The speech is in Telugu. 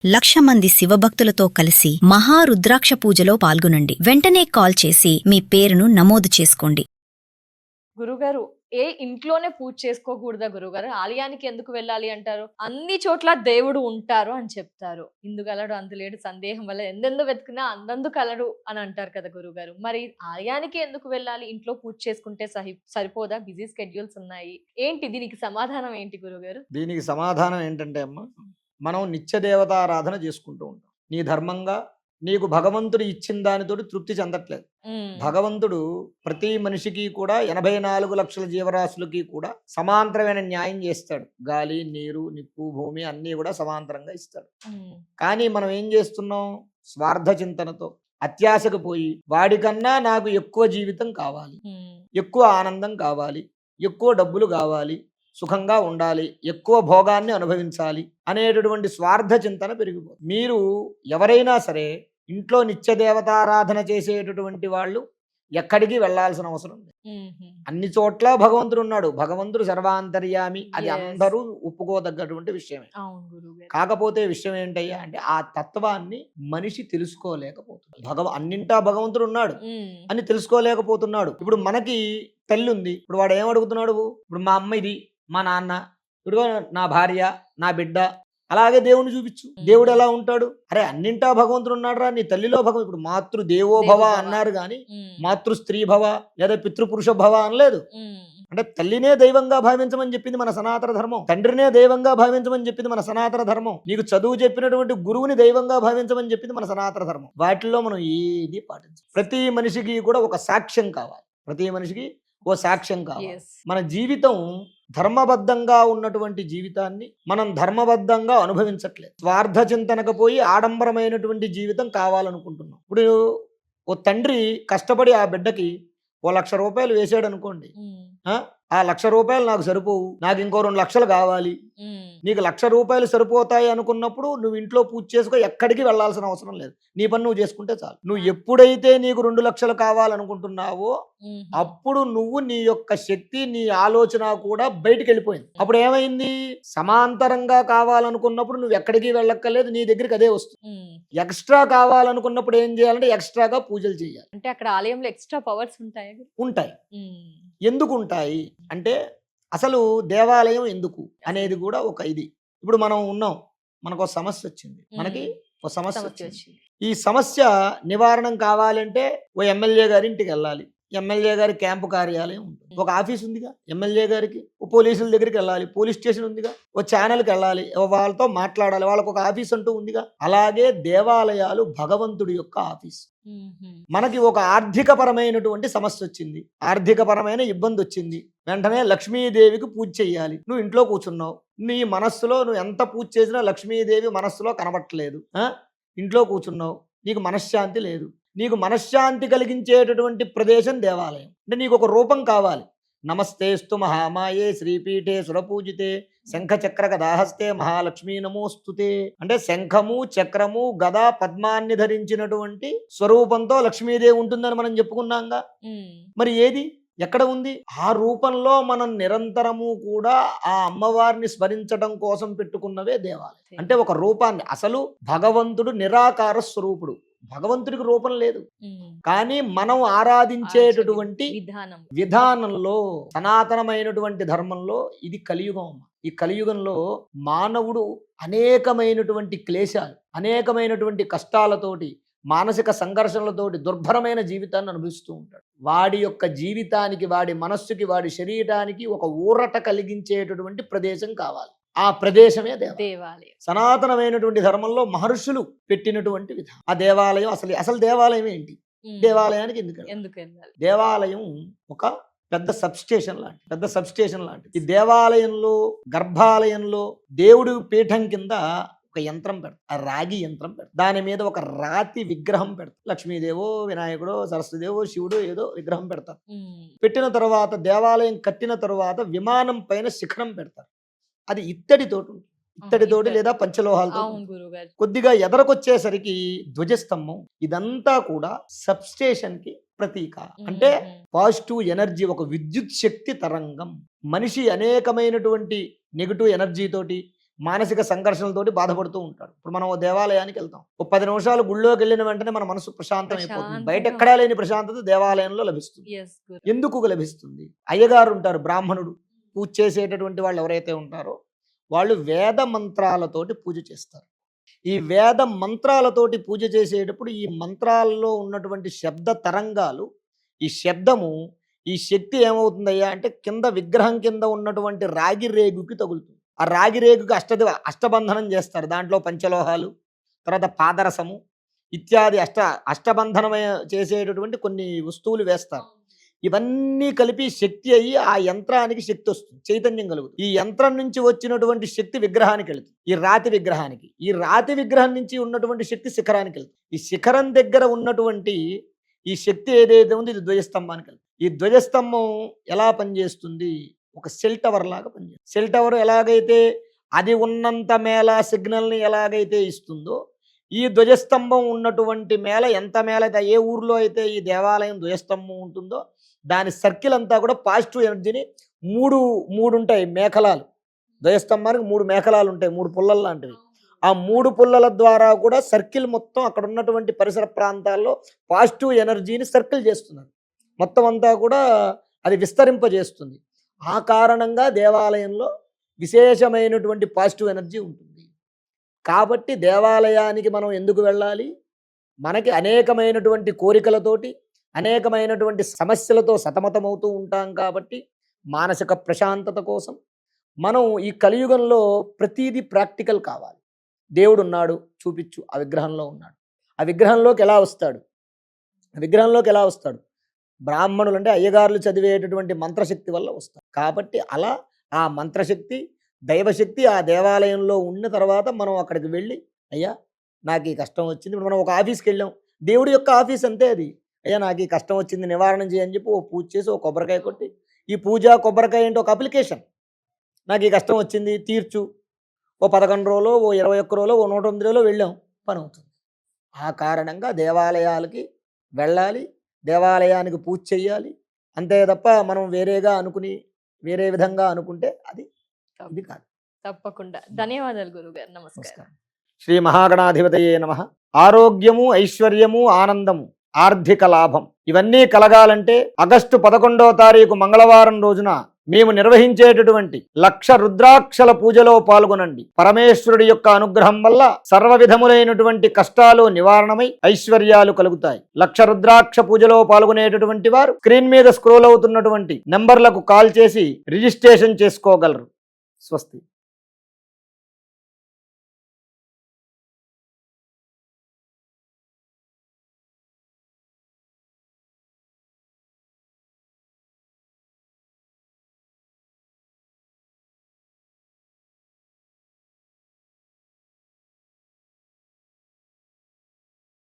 1,00,000 మంది శివభక్తులతో కలిసి మహారుద్రాక్ష పూజలో పాల్గొనండి. వెంటనే కాల్ చేసి మీ పేరును నమోదు చేసుకోండి. గురుగారు, ఏ ఇంట్లోనే పూజ చేసుకోకూడదా గురుగారు? ఆలయానికి ఎందుకు వెళ్ళాలి అంటారు? అన్ని చోట్ల దేవుడు ఉంటారు అని చెప్తారు. ఇందుగలడు అందులేడు సందేహం వల్ల ఎందెందు వెతికినా అందందు కలడు అని అంటారు కదా గురుగారు. మరి ఆలయానికి ఎందుకు వెళ్ళాలి? ఇంట్లో పూజ చేసుకుంటే సరిపోదా? బిజీ స్కెడ్యూల్స్ ఉన్నాయి. ఏంటి దీనికి సమాధానం ఏంటి గురుగారు? దీనికి సమాధానం ఏంటంటే అమ్మ, మనం నిత్య దేవతారాధన చేసుకుంటూ ఉంటాం. నీ ధర్మంగా నీకు భగవంతుడు ఇచ్చిన దానితోటి తృప్తి చెందట్లేదు. భగవంతుడు ప్రతి మనిషికి కూడా 84 లక్షల జీవరాశులకి కూడా సమాంతరమైన న్యాయం చేస్తాడు. గాలి, నీరు, నిప్పు, భూమి అన్నీ కూడా సమాంతరంగా ఇస్తాడు. కానీ మనం ఏం చేస్తున్నాం? స్వార్థ చింతనతో అత్యాశకు పోయి వాడికన్నా నాకు ఎక్కువ జీవితం కావాలి, ఎక్కువ ఆనందం కావాలి, ఎక్కువ డబ్బులు కావాలి, సుఖంగా ఉండాలి, ఎక్కువ భోగాన్ని అనుభవించాలి అనేటటువంటి స్వార్థ చింతన పెరిగిపోతుంది. మీరు ఎవరైనా సరే ఇంట్లో నిత్య దేవతారాధన చేసేటటువంటి వాళ్ళు ఎక్కడికి వెళ్లాల్సిన అవసరం లేదు. అన్ని చోట్ల భగవంతుడు ఉన్నాడు. భగవంతుడు సర్వాంతర్యామి, అది అందరూ ఒప్పుకోదగ్గటువంటి విషయమే. కాకపోతే విషయం ఏంటయ్యా అంటే ఆ తత్వాన్ని మనిషి తెలుసుకోలేకపోతున్నాడు. అన్నింటా భగవంతుడు ఉన్నాడు అని తెలుసుకోలేకపోతున్నాడు. ఇప్పుడు మనకి తల్లి ఉంది, ఇప్పుడు వాడు ఏమడుగుతున్నాడు? ఇప్పుడు మా అమ్మ ఇది, మా నాన్న, ఇప్పుడు నా భార్య, నా బిడ్డ, అలాగే దేవుని చూపించు. దేవుడు ఎలా ఉంటాడు? అరే అన్నింటా భగవంతుడు ఉన్నాడు రా, నీ తల్లిలో భగవంతుడు. ఇప్పుడు మాతృదేవోభవ అన్నారు కానీ మాతృ స్త్రీ భవ లేదా పితృపురుష భవ అనలేదు. అంటే తల్లినే దైవంగా భావించమని చెప్పింది మన సనాతన ధర్మం, తండ్రినే దైవంగా భావించమని చెప్పింది మన సనాతన ధర్మం, నీకు చదువు చెప్పినటువంటి గురువుని దైవంగా భావించమని చెప్పింది మన సనాతన ధర్మం. వాటిల్లో మనం ఏది పాటించాలి. ప్రతి మనిషికి కూడా ఒక సాక్ష్యం కావాలి, ప్రతి మనిషికి ఓ సాక్ష్యం కావాలి. మన జీవితం ధర్మబద్ధంగా ఉన్నటువంటి జీవితాన్ని మనం ధర్మబద్ధంగా అనుభవించట్లేదు. స్వార్థ చింతనకు పోయి ఆడంబరమైనటువంటి జీవితం కావాలనుకుంటున్నాం. ఇప్పుడు ఓ తండ్రి కష్టపడి ఆ బిడ్డకి ఓ 1,00,000 రూపాయలు వేసాడు అనుకోండి. ఆ 1,00,000 రూపాయలు నాకు సరిపోవు, నాకు ఇంకో 2 లక్షలు కావాలి. నీకు 1,00,000 రూపాయలు సరిపోతాయి అనుకున్నప్పుడు నువ్వు ఇంట్లో పూజ చేసుకో, ఎక్కడికి వెళ్లాల్సిన అవసరం లేదు. నీ పని నువ్వు చేసుకుంటే చాలు. నువ్వు ఎప్పుడైతే నీకు 2 లక్షలు కావాలనుకుంటున్నావో అప్పుడు నువ్వు నీ యొక్క శక్తి, నీ ఆలోచన కూడా బయటికి వెళ్ళిపోయింది. అప్పుడు ఏమైంది? సమాంతరంగా కావాలనుకున్నప్పుడు నువ్వు ఎక్కడికి వెళ్ళక్కర్లేదు, నీ దగ్గరికి అదే వస్తుంది. ఎక్స్ట్రా కావాలనుకున్నప్పుడు ఏం చేయాలంటే ఎక్స్ట్రాగా పూజలు చేయాలి. అంటే అక్కడ ఆలయంలో ఎక్స్ట్రా పవర్స్ ఉంటాయి. ఉంటాయి. ఎందుకు ఉంటాయి అంటే అసలు దేవాలయం ఎందుకు అనేది కూడా ఒక ఇది. ఇప్పుడు మనం ఉన్నాం, మనకు ఒక సమస్య వచ్చింది, మనకి ఒక సమస్య వచ్చింది. ఈ సమస్య నివారణం కావాలంటే ఓ ఎమ్మెల్యే గారి ఇంటికి వెళ్ళాలి, ఎమ్మెల్యే గారి క్యాంపు కార్యాలయం ఉంటుంది, ఒక ఆఫీస్ ఉందిగా ఎమ్మెల్యే గారికి, ఓ పోలీసుల దగ్గరికి వెళ్ళాలి, పోలీస్ స్టేషన్ ఉందిగా, ఓ ఛానల్కి వెళ్ళాలి, వాళ్ళతో మాట్లాడాలి, వాళ్ళకు ఒక ఆఫీస్ అంటూ ఉందిగా. అలాగే దేవాలయాలు భగవంతుడి యొక్క ఆఫీస్. మనకి ఒక ఆర్థికపరమైనటువంటి సమస్య వచ్చింది, ఆర్థికపరమైన ఇబ్బంది వచ్చింది, వెంటనే లక్ష్మీదేవికి పూజ చెయ్యాలి. నువ్వు ఇంట్లో కూర్చున్నావు, నీ మనస్సులో నువ్వు ఎంత పూజ చేసినా లక్ష్మీదేవి మనస్సులో కనబట్టలేదు, ఇంట్లో కూర్చున్నావు, నీకు మనశ్శాంతి లేదు. నీకు మనశ్శాంతి కలిగించేటటువంటి ప్రదేశం దేవాలయం. అంటే నీకు ఒక రూపం కావాలి. నమస్తేస్తు మహామాయే శ్రీపీఠే సురపూజితే శంఖ చక్ర గదాహస్తే మహాలక్ష్మీ నమోస్తుతే. అంటే శంఖము, చక్రము, గద, పద్మాన్ని ధరించినటువంటి స్వరూపంతో లక్ష్మీదేవి ఉంటుందని మనం చెప్పుకున్నాంగా. మరి ఏది ఎక్కడ ఉంది? ఆ రూపంలో మనం నిరంతరము కూడా ఆ అమ్మవారిని స్మరించడం కోసం పెట్టుకున్నవే దేవాలయం. అంటే ఒక రూపాన్ని, అసలు భగవంతుడు నిరాకార స్వరూపుడు, భగవంతుడికి రూపం లేదు. కానీ మనం ఆరాధించేటటువంటి విధానంలో, సనాతనమైనటువంటి ధర్మంలో ఇది కలియుగం. ఈ కలియుగంలో మానవుడు అనేకమైనటువంటి క్లేశాలు, అనేకమైనటువంటి కష్టాలతోటి, మానసిక సంఘర్షణలతోటి దుర్భరమైన జీవితాన్ని అనుభవిస్తూ ఉంటాడు. వాడి యొక్క జీవితానికి, వాడి మనస్సుకి, వాడి శరీరానికి ఒక ఊరట కలిగించేటటువంటి ప్రదేశం కావాలి. ఆ ప్రదేశమే దేవాలయం. సనాతనమైనటువంటి ధర్మంలో మహర్షులు పెట్టినటువంటి విధానం. ఆ దేవాలయం అసలు దేవాలయం ఏంటి? దేవాలయానికి ఎందుకు వెళ్ళాలి? దేవాలయం ఒక పెద్ద సబ్స్టేషన్ లాంటి. ఈ దేవాలయంలో, గర్భాలయంలో దేవుడి పీఠం కింద ఒక యంత్రం పెడతారు, ఆ రాగి యంత్రం పెడతారు. దాని మీద ఒక రాతి విగ్రహం పెడతారు. లక్ష్మీదేవో, వినాయకుడో, సరస్వతిదేవో, శివుడు ఏదో విగ్రహం పెడతారు. పెట్టిన తర్వాత దేవాలయం కట్టిన తర్వాత విమానం పైన శిఖరం పెడతారు. అది ఇత్తడితోటి లేదా పంచలోహాలతో. కొద్దిగా ఎదరకొచ్చేసరికి ధ్వజస్తంభం. ఇదంతా కూడా సబ్స్టేషన్ కి ప్రతీక. అంటే పాజిటివ్ ఎనర్జీ, ఒక విద్యుత్ శక్తి తరంగం. మనిషి అనేకమైనటువంటి నెగటివ్ ఎనర్జీ తోటి, మానసిక సంఘర్షణలతోటి బాధపడుతూ ఉంటాడు. ఇప్పుడు మనం ఓ దేవాలయానికి వెళ్తాం, ఓ 10 నిమిషాలు గుళ్ళోకి వెళ్ళిన వెంటనే మన మనసు ప్రశాంతం అయిపోతుంది. బయట ఎక్కడా లేని ప్రశాంతత దేవాలయంలో లభిస్తుంది. Yes, గురు. ఎందుకు లభిస్తుంది? అయ్యగారు ఉంటారు, బ్రాహ్మణుడు, పూజ చేసేటటువంటి వాళ్ళు ఎవరైతే ఉంటారో వాళ్ళు వేద మంత్రాలతోటి పూజ చేస్తారు. ఈ వేద మంత్రాలతోటి పూజ చేసేటప్పుడు ఈ మంత్రాల్లో ఉన్నటువంటి శబ్ద తరంగాలు, ఈ శబ్దము, ఈ శక్తి ఏమవుతుందయ్యా అంటే కింద విగ్రహం కింద ఉన్నటువంటి రాగి రేగుకి తగులుతుంది. ఆ రాగి రేగుకి అష్టబంధనం చేస్తారు. దాంట్లో పంచలోహాలు, తర్వాత పాదరసము ఇత్యాది అష్టబంధనమై చేసేటటువంటి కొన్ని వస్తువులు వేస్తారు. ఇవన్నీ కలిపి శక్తి అయ్యి ఆ యంత్రానికి శక్తి వస్తుంది, చైతన్యం కలుగుతుంది. ఈ యంత్రం నుంచి వచ్చినటువంటి శక్తి విగ్రహానికి వెళుతుంది, ఈ రాతి విగ్రహానికి. ఈ రాతి విగ్రహం నుంచి ఉన్నటువంటి శక్తి శిఖరానికి వెళ్తుంది. ఈ శిఖరం దగ్గర ఉన్నటువంటి ఈ శక్తి ఏదైతే ఉందో ఇది ధ్వజస్తంభానికి వెళ్తుంది. ఈ ధ్వజస్తంభం ఎలా పనిచేస్తుంది? ఒక సెల్ టవర్ లాగా పనిచేస్తుంది. సెల్ టవర్ ఎలాగైతే అది ఉన్నంత మేళ సిగ్నల్ని ఎలాగైతే ఇస్తుందో, ఈ ధ్వజస్తంభం ఉన్నటువంటి మేళ ఎంత మేళ అయితే, ఏ ఊర్లో అయితే ఈ దేవాలయం ధ్వజస్తంభం ఉంటుందో దాని సర్కిల్ అంతా కూడా పాజిటివ్ ఎనర్జీని మూడు ఉంటాయి మేఖలాలు. ధ్వజస్తంభానికి 3 మేఖలాలు ఉంటాయి, 3 పుల్లలు లాంటివి. ఆ 3 పుల్లల ద్వారా కూడా సర్కిల్ మొత్తం అక్కడ ఉన్నటువంటి పరిసర ప్రాంతాల్లో పాజిటివ్ ఎనర్జీని సర్కిల్ చేస్తున్నారు. మొత్తం అంతా కూడా అది విస్తరింపజేస్తుంది. ఆ కారణంగా దేవాలయంలో విశేషమైనటువంటి పాజిటివ్ ఎనర్జీ ఉంటుంది. కాబట్టి దేవాలయానికి మనం ఎందుకు వెళ్ళాలి? మనకి అనేకమైనటువంటి కోరికలతోటి, అనేకమైనటువంటి సమస్యలతో సతమతమవుతూ ఉంటాం. కాబట్టి మానసిక ప్రశాంతత కోసం మనం ఈ కలియుగంలో ప్రతీది ప్రాక్టికల్ కావాలి. దేవుడు ఉన్నాడు, చూపించు, ఆ విగ్రహంలో ఉన్నాడు. ఆ విగ్రహంలోకి ఎలా వస్తాడు? బ్రాహ్మణులు అంటే అయ్యగారులు చదివేటటువంటి మంత్రశక్తి వల్ల వస్తారు. కాబట్టి అలా ఆ మంత్రశక్తి, దైవశక్తి ఆ దేవాలయంలో ఉన్న తర్వాత మనం అక్కడికి వెళ్ళి, అయ్యా నాకు ఈ కష్టం వచ్చింది. ఇప్పుడు మనం ఒక ఆఫీస్కి వెళ్ళాం, దేవుడి యొక్క ఆఫీస్ అంతే అది. అయ్యా నాకు ఈ కష్టం వచ్చింది, నివారణ చేయని చెప్పి ఓ పూజ చేసి ఓ కొబ్బరికాయ కొట్టి, ఈ పూజ కొబ్బరికాయ ఏంటి ఒక అప్లికేషన్. నాకు ఈ కష్టం వచ్చింది తీర్చు, ఓ 11 రోజులో, ఓ 21 రోజులో, ఓ 109 రోజులో వెళ్ళాం, పని అవుతుంది. ఆ కారణంగా దేవాలయాలకి వెళ్ళాలి, దేవాలయానికి పూజ చెయ్యాలి. అంతే తప్ప మనం వేరేగా అనుకుని వేరే విధంగా అనుకుంటే అది కాదు. తప్పకుండా. ధన్యవాదాలు గురుగారు. నమస్కారం. శ్రీ మహాగణాధిపతయే నమః. ఆరోగ్యము, ఐశ్వర్యము, ఆనందము, ఆర్థిక లాభం ఇవన్నీ కలగాలంటే ఆగస్టు 11వ తారీఖు మంగళవారం రోజున మేము నిర్వహించేటటువంటి 1,00,000 రుద్రాక్షల పూజలో పాల్గొనండి. పరమేశ్వరుడి యొక్క అనుగ్రహం వల్ల సర్వ విధములైనటువంటి కష్టాలు నివారణమై ఐశ్వర్యాలు కలుగుతాయి. 1,00,000 రుద్రాక్ష పూజలో పాల్గొనేటటువంటి వారు స్క్రీన్ మీద స్క్రోల్ అవుతున్నటువంటి నంబర్లకు కాల్ చేసి రిజిస్ట్రేషన్ చేసుకోగలరు. స్వస్తి.